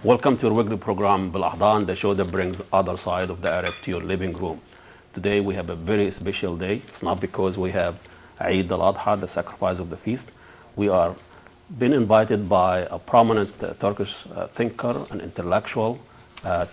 Welcome to your weekly program, Bil-Ahdan, the show that brings the other side of the Arab to your living room. Today we have a very special day. It's not because we have Eid al-Adha, the sacrifice of the feast. We are been invited by a prominent Turkish thinker and intellectual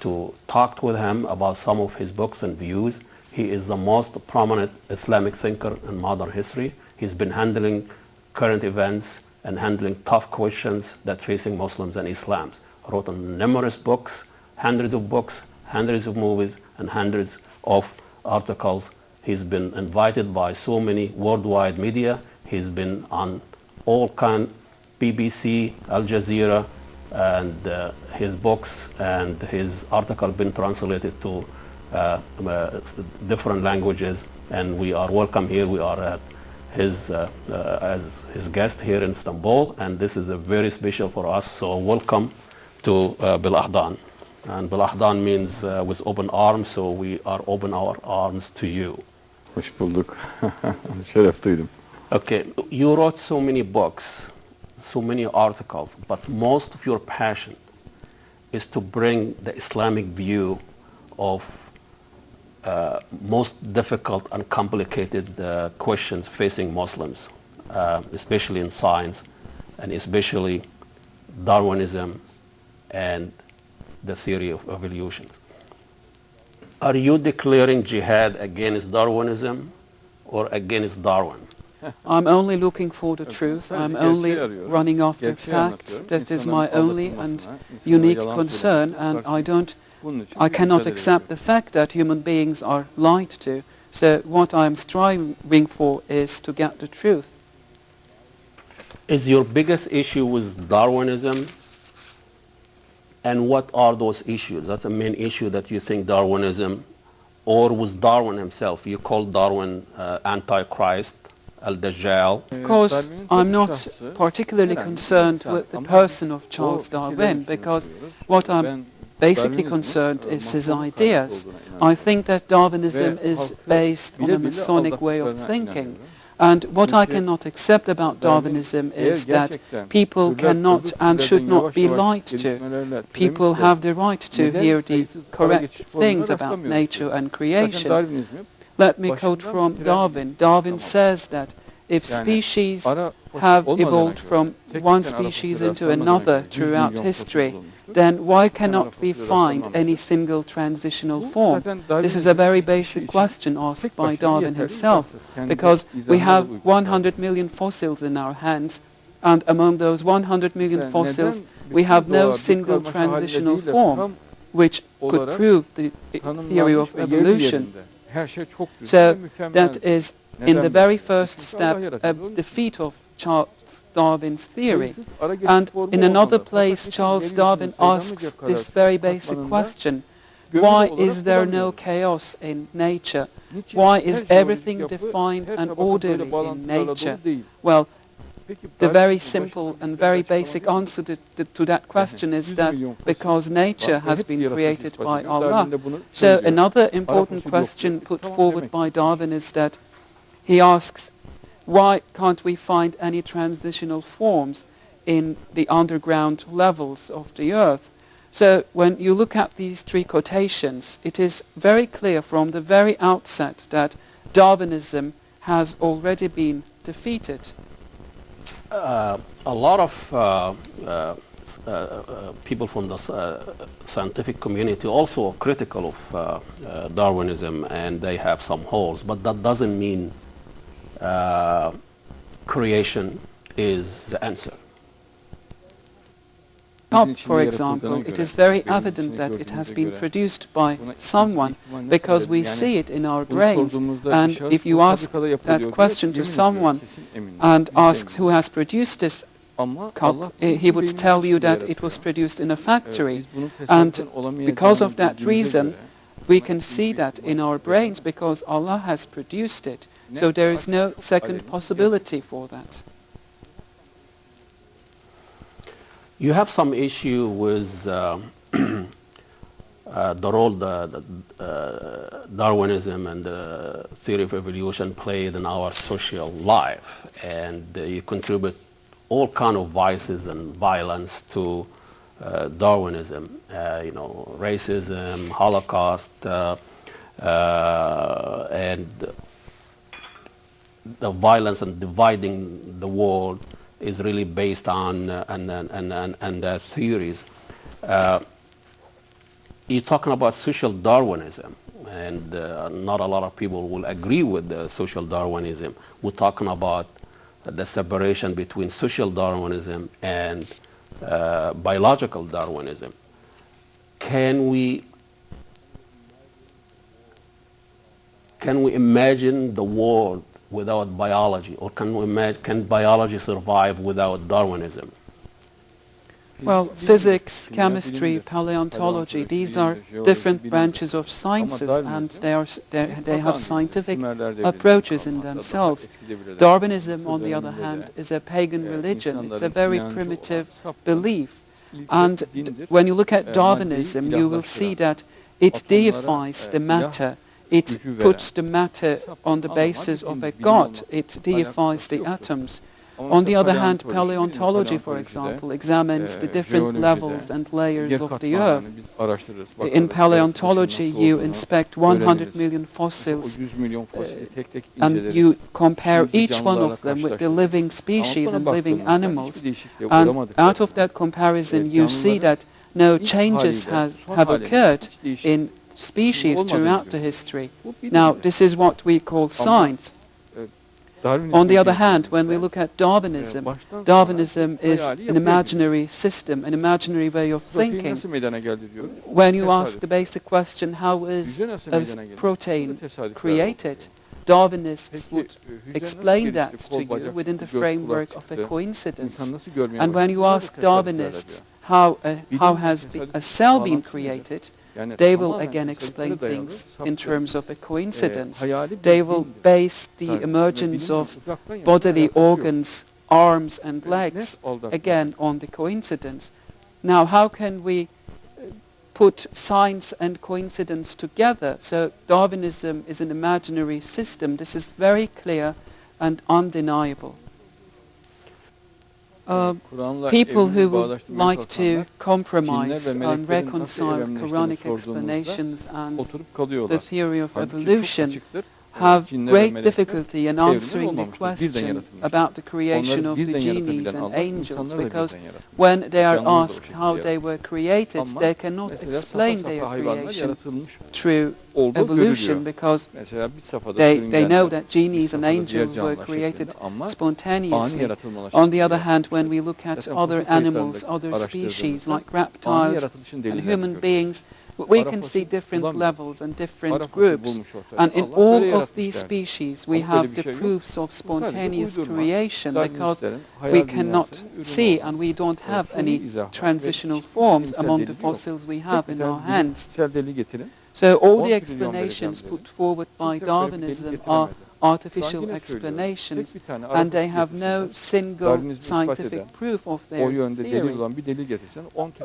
to talk with him about some of his books and views. He is the most prominent Islamic thinker in modern history. He's been handling current events and handling tough questions that facing Muslims and Islam. Wrote numerous books, hundreds of movies, and hundreds of articles. He's been invited by so many worldwide media. He's been on all kind, BBC, Al Jazeera, and his books and his article been translated to different languages. And we are welcome here. We are at as his guest here in Istanbul, and this is a very special for us. So welcome to Bil-Ahdan. And Bil-Ahdan means with open arms, so we are open our arms to you. Hoş bulduk. Şeref duydum. Okay, you wrote so many books, so many articles, but most of your passion is to bring the Islamic view of most difficult and complicated questions facing Muslims, especially in science, and especially Darwinism and the theory of evolution. Are you declaring jihad against Darwinism or against Darwin? I'm only looking for the truth. I'm only running after facts. That is my only and unique concern, and I cannot accept the fact that human beings are lied to. So what I'm striving for is to get the truth. Is your biggest issue with Darwinism? And what are those issues? That's the main issue that you think Darwinism, or was Darwin himself? You call Darwin Antichrist, Al-Dajjal. Of course, I'm not particularly concerned with the person of Charles Darwin, because what I'm basically concerned is his ideas. I think that Darwinism is based on a Masonic way of thinking. And what I cannot accept about Darwinism is that people cannot and should not be lied to. People have the right to hear the correct things about nature and creation. Let me quote from Darwin. Darwin says that if species have evolved from one species into another throughout history, then why cannot we find any single transitional form? This is a very basic question asked by Darwin himself, because we have 100 million fossils in our hands, and among those 100 million fossils, we have no single transitional form which could prove the theory of evolution. So that is in the very first step a defeat of Charles Darwin's theory. And in another place, Charles Darwin asks this very basic question: why is there no chaos in nature? Why is everything defined and orderly in nature? Well, the very simple and very basic answer to that question is that because nature has been created by Allah. So another important question put forward by Darwin is that he asks, why can't we find any transitional forms in the underground levels of the earth? So when you look at these three quotations, it is very clear from the very outset that Darwinism has already been defeated. A lot of people from the scientific community also are critical of Darwinism, and they have some holes, but that doesn't mean creation is the answer. For example, it is very evident that it has been produced by someone, because we see it in our brains. And if you ask that question to someone and asks who has produced this cup, he would tell you that it was produced in a factory. And because of that reason, we can see that in our brains, because Allah has produced it. So there is no second possibility for that. You have some issue with the role that Darwinism and the theory of evolution played in our social life, and you contribute all kind of vices and violence to Darwinism, racism, Holocaust, and the violence and dividing the world is really based on theories. You're talking about social Darwinism, and not a lot of people will agree with social Darwinism. We're talking about the separation between social Darwinism and biological Darwinism. Can we imagine the world without biology, or can biology survive without Darwinism? Well, physics, chemistry, paleontology, these are different branches of sciences, and they have scientific approaches in themselves. Darwinism, on the other hand, is a pagan religion. It's a very primitive belief. And when you look at Darwinism, you will see that it deifies the matter. It puts the matter on the basis of a god. It deifies the atoms. On the other hand, paleontology, for example, examines the different levels and layers of the earth. In paleontology, you inspect 100 million fossils and you compare each one of them with the living species and living animals. And out of that comparison, you see that no changes have occurred in species throughout the history. Now, this is what we call science. On the other hand, when we look at Darwinism, Darwinism is an imaginary system, an imaginary way of thinking. When you ask the basic question, how is a protein created, Darwinists would explain that to you within the framework of a coincidence. And when you ask Darwinists, how has a cell been created, they will again explain things in terms of a coincidence. They will base the emergence of bodily organs, arms and legs, again on the coincidence. Now, how can we put science and coincidence together? So Darwinism is an imaginary system. This is very clear and undeniable. People who would like to compromise and reconcile Quranic explanations and the theory of evolution have great difficulty in answering the question about the creation of the genies and angels, because when they are asked how they were created, they cannot explain their creation through evolution, because they know that genies and angels were created spontaneously. On the other hand, when we look at other animals, other species like reptiles and human beings, we can see different levels and different groups. And in all of these species, we have the proofs of spontaneous creation, because we cannot see and we don't have any transitional forms among the fossils we have in our hands. So all the explanations put forward by Darwinism are artificial explanations, and they have no single scientific proof of their theory.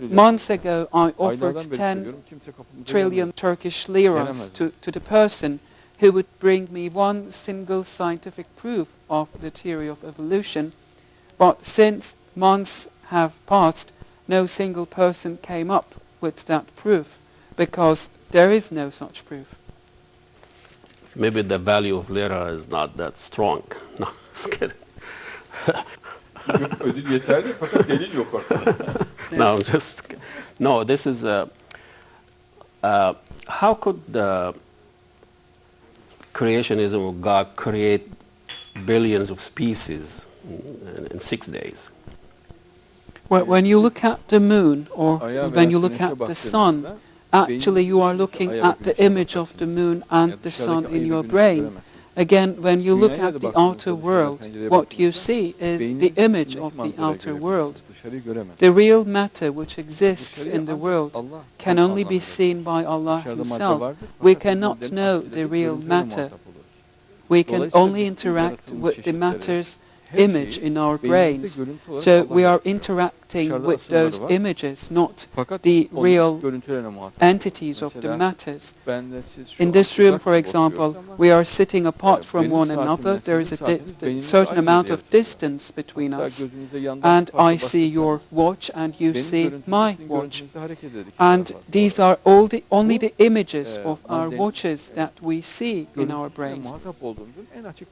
Months ago, I offered 10 trillion Turkish liras to the person who would bring me one single scientific proof of the theory of evolution, but since months have passed, no single person came up with that proof, because there is no such proof. Maybe the value of lira is not that strong. No, just kidding. No, no. This is how could the creationism of God create billions of species in 6 days? Well, when you look at the moon, or when you look at the sun, actually you are looking at the image of the moon and the sun in your brain. Again, when you look at the outer world, what you see is the image of the outer world. The real matter which exists in the world can only be seen by Allah Himself. We cannot know the real matter. We can only interact with the matters image in our brains. So we are interacting with those images, not the real entities of the matters. In this room, for example, we are sitting apart from one another. There is a certain amount of distance between us. And I see your watch and you see my watch. And these are only the images of our watches that we see in our brains.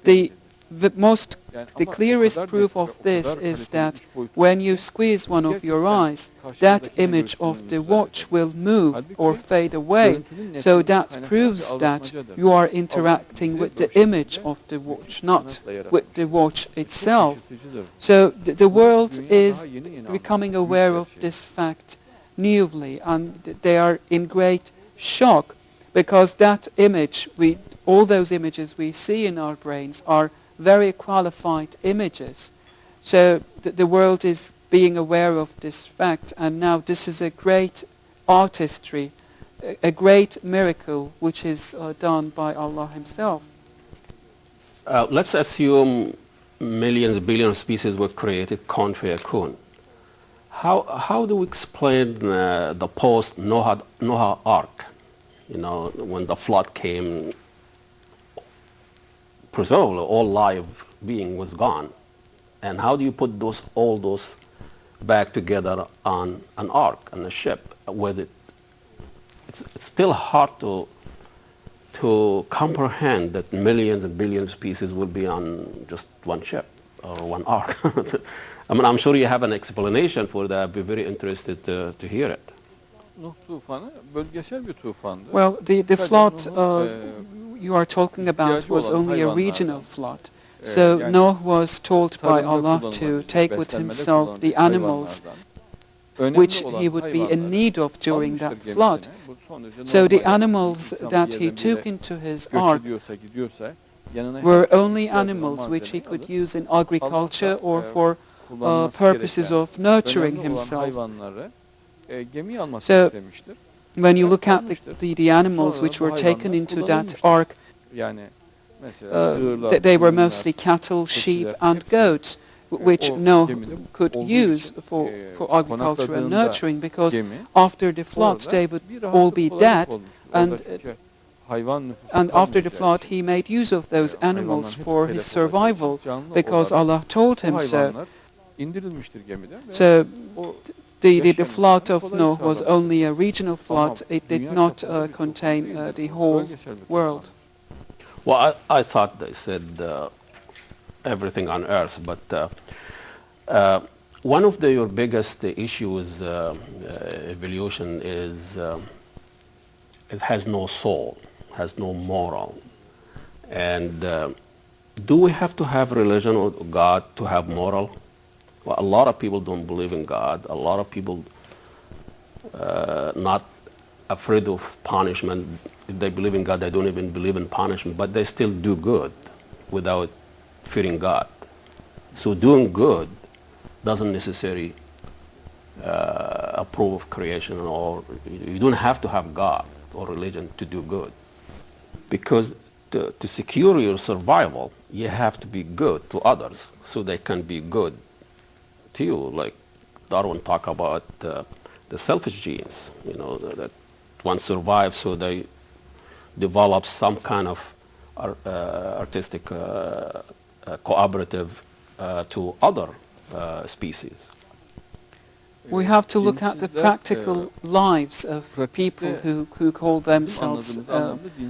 The clearest proof of this is that when you squeeze one of your eyes, that image of the watch will move or fade away. So that proves that you are interacting with the image of the watch, not with the watch itself. So the world is becoming aware of this fact newly, and they are in great shock because that image, all those images we see in our brains are very qualified images. So the world is being aware of this fact, and now this is a great artistry, a great miracle which is done by Allah Himself. Let's assume millions, billions of species were created kun fayakun. How do we explain the post-Noah ark? You know, when the flood came, presumably all live being was gone. And how do you put all those back together on an ark, on a ship? It's still hard to comprehend that millions and billions of pieces will be on just one ship or one ark. I mean, I'm sure you have an explanation for that. I'd be very interested to hear it. Well, the flood you are talking about was only a regional flood. So Noah was told by Allah to take with himself the animals which he would be in need of during that flood. So the animals that he took into his ark were only animals which he could use in agriculture or for purposes of nurturing himself. So when you look at the animals which were taken into that ark, they were mostly cattle, sheep and goats, which Noah could use for agriculture and nurturing, because after the flood they would all be dead, and after the flood he made use of those animals for his survival, because Allah told him so. So the flood of Noah was only a regional flood. It did not contain the whole world. Well, I thought they said everything on earth, but one of your biggest issues evolution is it has no soul, has no moral. And do we have to have religion or God to have moral? Well, a lot of people don't believe in God. A lot of people not afraid of punishment. If they believe in God, they don't even believe in punishment, but they still do good without fearing God. So doing good doesn't necessarily approve of creation, or you don't have to have God or religion to do good. Because to secure your survival, you have to be good to others so they can be good to you. Like Darwin talked about the selfish genes, you know, that one survives so they develop some kind of artistic cooperative to other species. We have to look at the practical lives of people who call themselves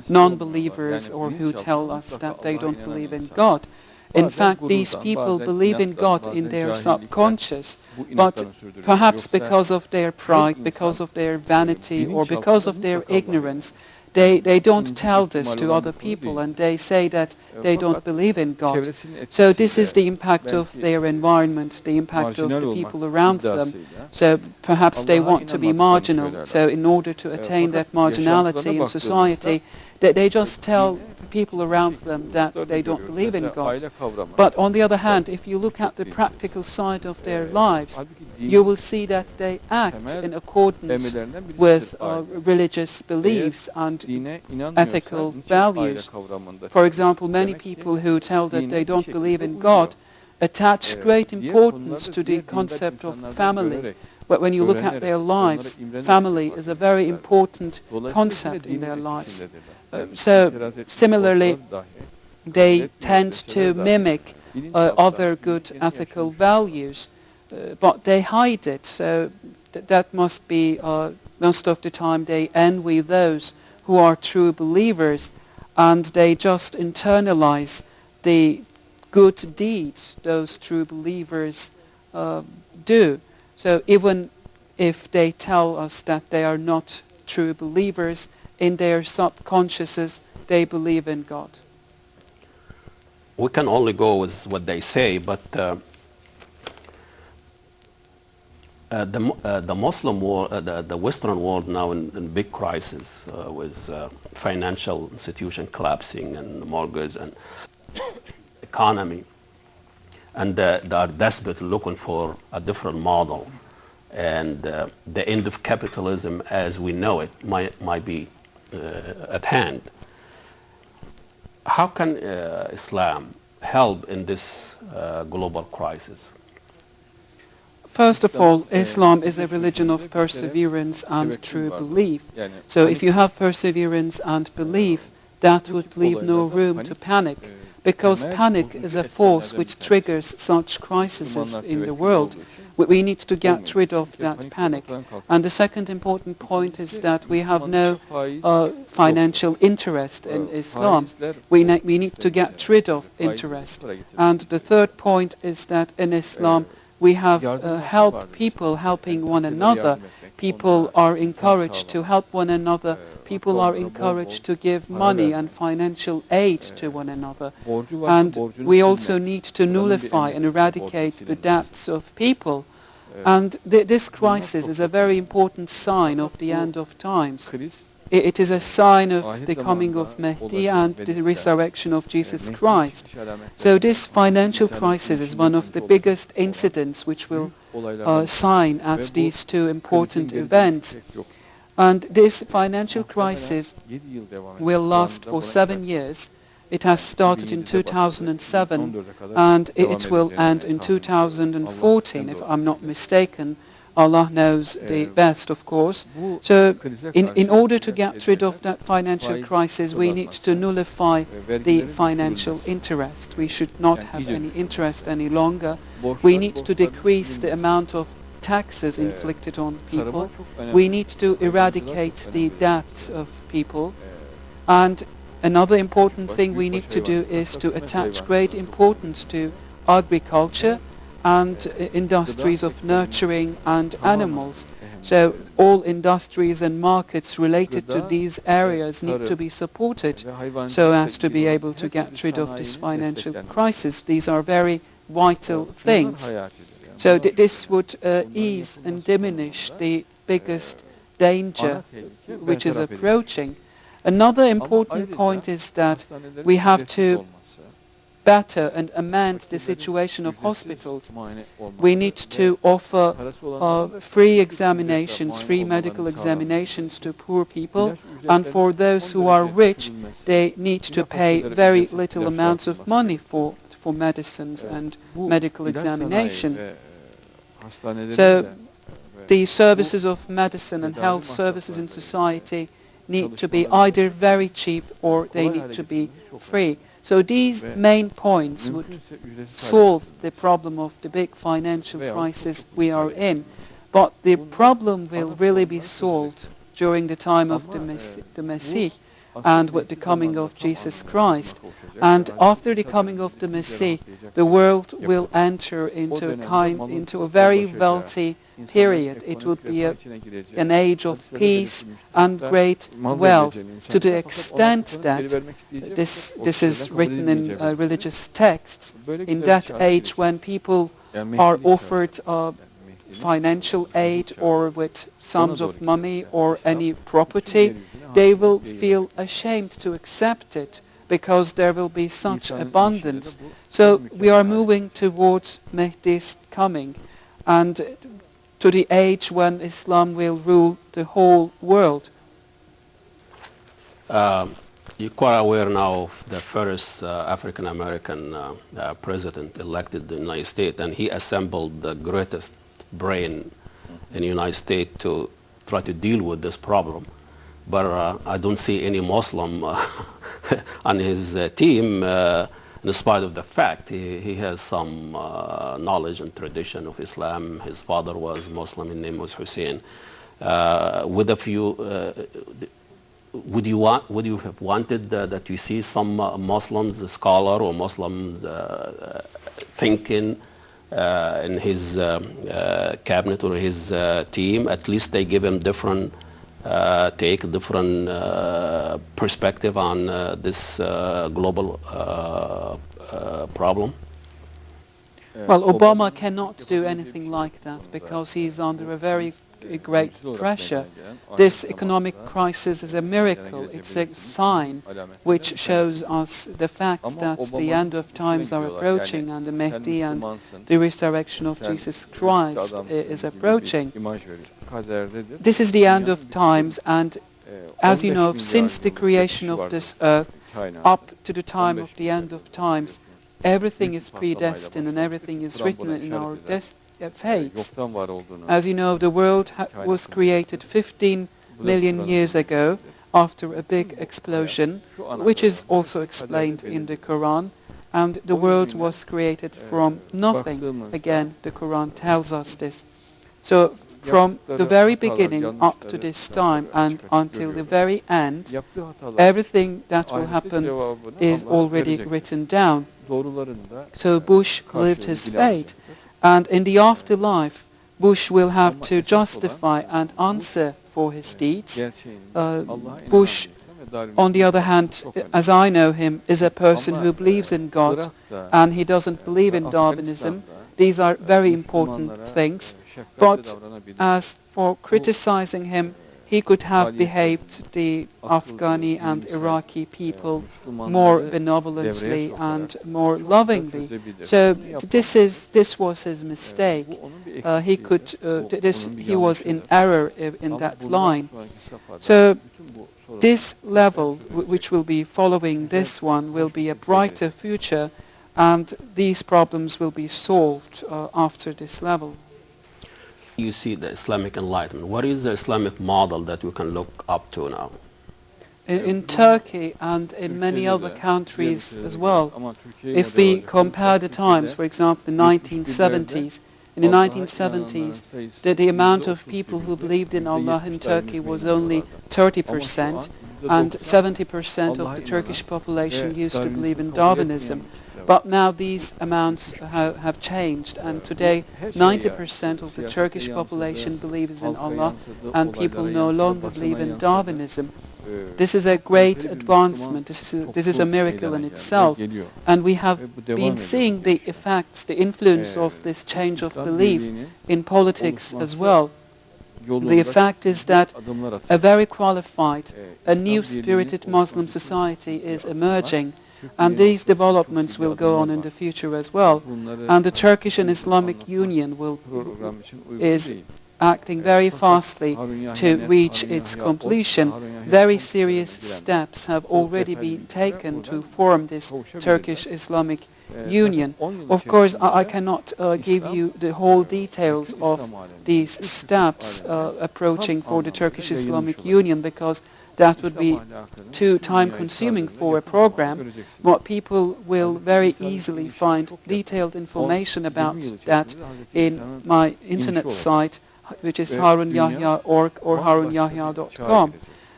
non-believers, or who tell us that they don't believe in God. In fact, these people believe in God in their subconscious, but perhaps because of their pride, because of their vanity, or because of their ignorance, they don't tell this to other people, and they say that they don't believe in God. So this is the impact of their environment, the impact of the people around them. So perhaps they want to be marginal. So in order to attain that marginality in society, they just tell people around them that they don't believe in God. But on the other hand, if you look at the practical side of their lives, you will see that they act in accordance with religious beliefs and ethical values. For example, many people who tell that they don't believe in God attach great importance to the concept of family. But when you look at their lives, family is a very important concept in their lives. So similarly, they tend to mimic other good ethical values, but they hide it. So that must be, most of the time, they envy those who are true believers, and they just internalize the good deeds those true believers do. So even if they tell us that they are not true believers, in their subconsciouses they believe in God. We can only go with what they say, but the Muslim world, the Western world now in big crisis with financial institution collapsing and mortgage and economy, and they are desperately looking for a different model, and the end of capitalism as we know it might be at hand. How can Islam help in this global crisis? First of all, Islam is a religion of perseverance and true belief. So if you have perseverance and belief, that would leave no room to panic, because panic is a force which triggers such crises in the world. We need to get rid of that panic. And the second important point is that we have no financial interest in Islam. We need to get rid of interest. And the third point is that in Islam we have people helping one another. People are encouraged to help one another. People are encouraged to give money and financial aid to one another. And we also need to nullify and eradicate the debts of people. And this crisis is a very important sign of the end of times. It is a sign of the coming of Mahdi and the resurrection of Jesus Christ. So this financial crisis is one of the biggest incidents which will sign at these two important events. And this financial crisis will last for 7 years. It has started in 2007 and it will end in 2014, if I'm not mistaken. Allah knows the best, of course. So in order to get rid of that financial crisis, we need to nullify the financial interest. We should not have any interest any longer. We need to decrease the amount of taxes inflicted on people. We need to eradicate the debts of people. And another important thing we need to do is to attach great importance to agriculture and industries of nurturing and animals. So all industries and markets related to these areas need to be supported so as to be able to get rid of this financial crisis. These are very vital things. So this would ease and diminish the biggest danger which is approaching. Another important point is that we have to better and amend the situation of hospitals. We need to offer free examinations, free medical examinations to poor people, and for those who are rich, they need to pay very little amounts of money for medicines and medical examination. So the services of medicine and health services in society need to be either very cheap or they need to be free. So these main points would solve the problem of the big financial crisis we are in. But the problem will really be solved during the time of the Messiah and with the coming of Jesus Christ. And after the coming of the Messiah, the world will enter into a very wealthy period. It would be an age of peace and great wealth, to the extent that this is written in religious texts. In that age, when people are offered financial aid or with sums of money or any property, they will feel ashamed to accept it because there will be such abundance. So we are moving towards Mahdi's coming and to the age when Islam will rule the whole world. You're quite aware now of the first African-American president elected in the United States, and he assembled the greatest brain in the United States to try to deal with this problem. But I don't see any Muslim on his team, in spite of the fact he has some knowledge and tradition of Islam. His father was Muslim, his name was Hussein. With a few, would you have wanted that you see some Muslims, a scholar or Muslims thinking in his cabinet or his team? At least they give him different take, different perspective on this global problem. Well, Obama cannot do anything like that because he's under a very great pressure. This economic crisis is a miracle. It's a sign which shows us the fact that the end of times are approaching and the Mahdi and the resurrection of Jesus Christ is approaching. This is the end of times, and as you know, since the creation of this earth up to the time of the end of times, everything is predestined and everything is written in our fates. As you know, the world was created 15 million years ago after a big explosion, which is also explained in the Quran, and the world was created from nothing. Again, the Quran tells us this. So from the very beginning up to this time and until the very end, everything that will happen is already written down. So Bush lived his fate, and in the afterlife, Bush will have to justify and answer for his deeds. Bush, on the other hand, as I know him, is a person who believes in God, and he doesn't believe in Darwinism. These are very important things. But as for criticizing him, he could have behaved the Afghani and Iraqi people more benevolently and more lovingly. So this was his mistake. He was in error in that line. So this level, which will be following this one, will be a brighter future, and these problems will be solved after this level. You see the Islamic Enlightenment. What is the Islamic model that we can look up to now? In Turkey and in many other countries as well, if we compare the times, for example, the 1970s, in the 1970s, the amount of people who believed in Allah in Turkey was only 30%, and 70% of the Turkish population used to believe in Darwinism. But now these amounts have changed, and today 90% of the Turkish population believes in Allah, and people no longer believe in Darwinism. This is a great advancement. This is a miracle in itself, and we have been seeing the effects, the influence of this change of belief in politics as well. The effect is that a very qualified, a new spirited Muslim society is emerging, and these developments will go on in the future as well. And the Turkish and Islamic Union is acting very fastly to reach its completion. Very serious steps have already been taken to form this Turkish Islamic Union. Of course, I cannot give you the whole details of these steps approaching for the Turkish Islamic Union, because that would be too time-consuming for a program. But people will very easily find detailed information about that in my internet site, which is harunyahya.org or harunyahya.com.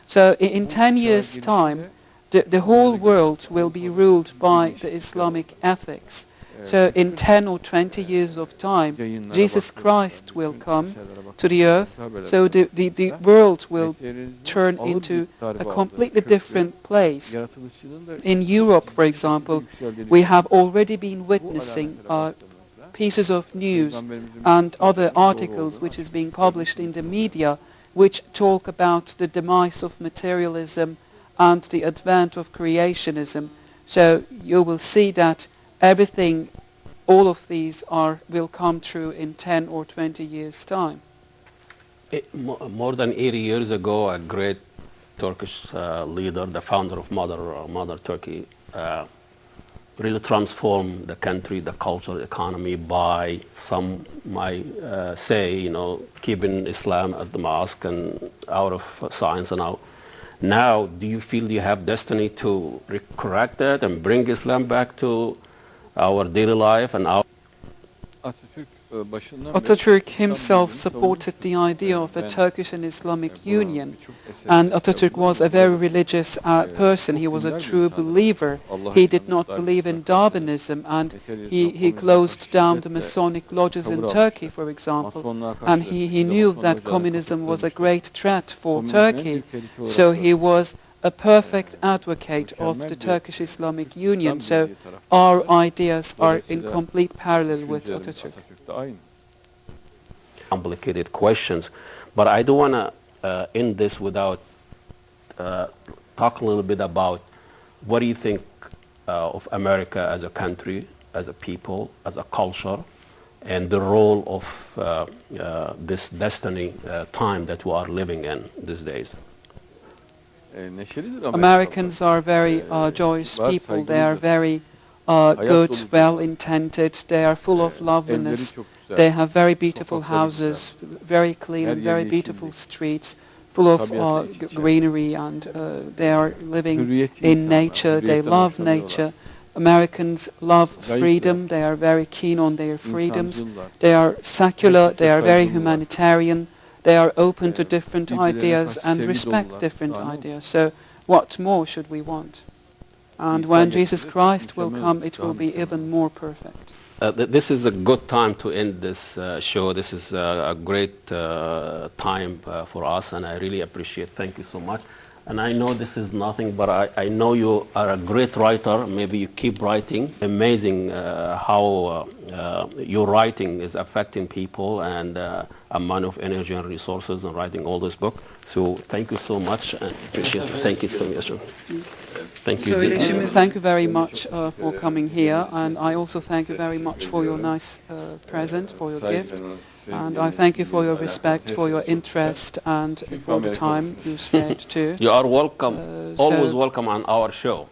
So in 10 years' time, the whole world will be ruled by the Islamic ethics. So in 10 or 20 years of time, Jesus Christ will come to the earth. So the world will turn into a completely different place. In Europe, for example, we have already been witnessing pieces of news and other articles which is being published in the media which talk about the demise of materialism and the advent of creationism. So you will see that everything, all of these will come true in 10 or 20 years' time. More than 80 years ago, a great Turkish leader, the founder of Mother Turkey, really transformed the country, the culture, the economy by, some might say, you know, keeping Islam at the mosque and out of science and out. Now, do you feel you have destiny to correct that and bring Islam back to our daily life and our... Atatürk himself supported the idea of a Turkish and Islamic union, and Atatürk was a very religious person. He was a true believer. He did not believe in Darwinism, and he closed down the Masonic lodges in Turkey, for example, and he knew that communism was a great threat for Turkey, so he was a perfect advocate of the Turkish Islamic Union. So our ideas are in complete parallel with Atatürk. Complicated questions, but I don't want to end this without talk a little bit about what do you think of America as a country, as a people, as a culture, and the role of this destiny time that we are living in these days. Americans are very joyous people. They are very good, well-intended. They are full of loveliness. They have very beautiful houses, very clean and very beautiful streets, full of greenery, and they are living in nature. They love nature. Americans love freedom. They are very keen on their freedoms. They are secular. They are very humanitarian. They are open to different ideas and respect different ideas. So what more should we want? And when Jesus Christ will come, it will be even more perfect. This is a good time to end this show. This is a great time for us, and I really appreciate. Thank you so much. And I know this is nothing, but I know you are a great writer. Maybe you keep writing. Amazing how your writing is affecting people, and amount of energy and resources in writing all this book. So thank you so much, and appreciate it. Thank you so much. Thank you. Thank you very much for coming here, and I also thank you very much for your nice present, for your gift, and I thank you for your respect, for your interest, and for the time you spared too. You are welcome, always welcome on our show.